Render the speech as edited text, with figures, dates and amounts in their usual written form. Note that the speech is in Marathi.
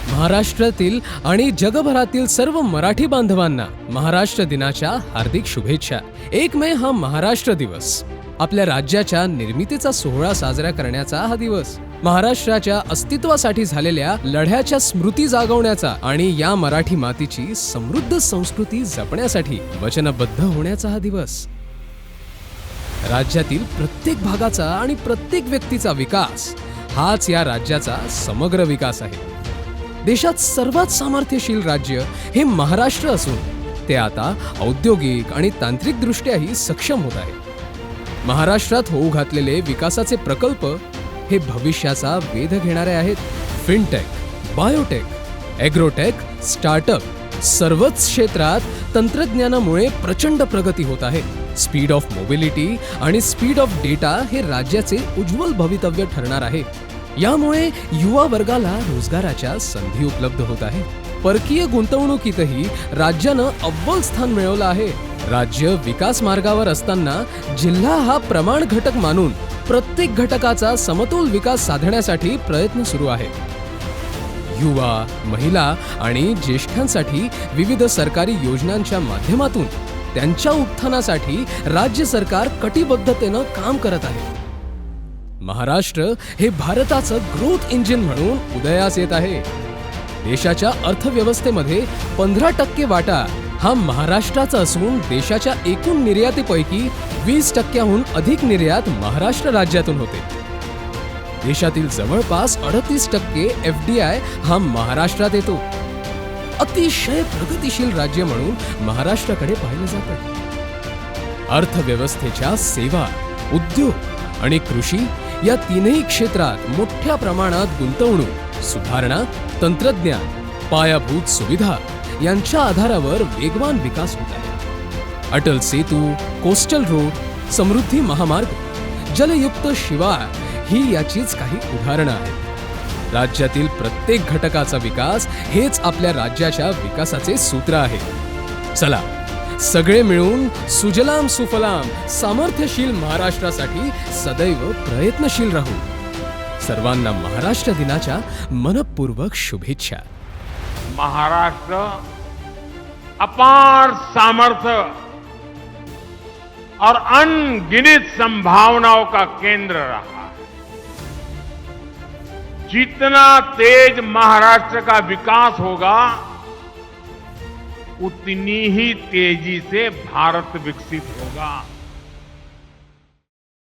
महाराष्ट्रातील आणि जगभरातील सर्व मराठी बांधवांना महाराष्ट्र दिनाच्या हार्दिक शुभेच्छा। 1 मे हा महाराष्ट्र दिवस आपल्या राज्याच्या निर्मितीचा सोहळा साजरा करण्याचा हा दिवस, महाराष्ट्राच्या अस्तित्वासाठी झालेल्या लढ्याच्या स्मृती जागवण्याचा आणि या मराठी मातीची समृद्ध संस्कृती जपण्यासाठी वचनबद्ध होण्याचा हा दिवस। राज्यातील प्रत्येक भागाचा आणि प्रत्येक व्यक्तीचा विकास हाच या राज्याचा समग्र विकास आहे। देशात सर्वात सामर्थ्यशील राज्य हे महाराष्ट्र असून ते आता औद्योगिक आणि तांत्रिक दृष्ट्याही सक्षम होत आहे। महाराष्ट्रात होऊ घातलेले विकासाचे प्रकल्प हे भविष्याचा वेध घेणारे आहेत। फिनटेक, बायोटेक, ॲग्रोटेक, स्टार्टअप सर्वच क्षेत्रात तंत्रज्ञानामुळे प्रचंड प्रगती होत आहे। स्पीड ऑफ मोबिलिटी आणि स्पीड ऑफ डेटा हे राज्याचे उज्ज्वल भवितव्य ठरणार आहे। यामुळे युवा वर्गाला रोजगाराच्या संधी उपलब्ध होत आहे। परकीय गुंतवणुकीतही राज्यानं अव्वल स्थान मिळवलं आहे। राज्य विकास मार्गावर असताना जिल्हा हा प्रमाण घटक मानून प्रत्येक घटकाचा समतोल विकास साधण्यासाठी प्रयत्न सुरू आहेत। युवा, महिला आणि ज्येष्ठांसाठी विविध सरकारी योजनांच्या माध्यमातून त्यांच्या उत्थानासाठी राज्य सरकार कटिबद्धतेनं काम करत आहे। महाराष्ट्र हे भारताचं ग्रोथ इंजिन म्हणून उदयास येत आहे। देशाच्या अर्थव्यवस्थेमध्ये 15% वाटा हा महाराष्ट्राचा असून देशाच्या एकूण निर्यातीपैकी 20%हून अधिक निर्यात महाराष्ट्र राज्यातून होते। देशातील जवळपास 38% FDI हा महाराष्ट्रात येतो। अतिशय प्रगतिशील राज्य म्हणून महाराष्ट्राकडे पाहिले जाते। अर्थव्यवस्थेच्या सेवा, उद्योग आणि कृषी या तीनही क्षेत्रात मोठ्या प्रमाणात गुंतवणूक, सुधारणा, तंत्रज्ञान, पायाभूत सुविधा यांच्या आधारावर वेगवान विकास होत आहे। अटल सेतू, कोस्टल रोड, समृद्धी महामार्ग, जलयुक्त शिवार ही याचीच काही उदाहरणं आहेत। राज्यातील प्रत्येक घटकाचा विकास हेच आपल्या राज्याच्या विकासाचे सूत्र आहे। चला सगळे मिळून सुजलाम सुफलाम सामर्थ्यशील महाराष्ट्रासाठी सदैव प्रयत्नशील राहू। सर्वांना महाराष्ट्र दिनाच्या मनपूर्वक शुभेच्छा। महाराष्ट्र अपार सामर्थ्य और अनगिनत संभावनाओं का केंद्र रहा है। जितना तेज महाराष्ट्र का विकास होगा उतनी ही तेजी से भारत विकसित होगा।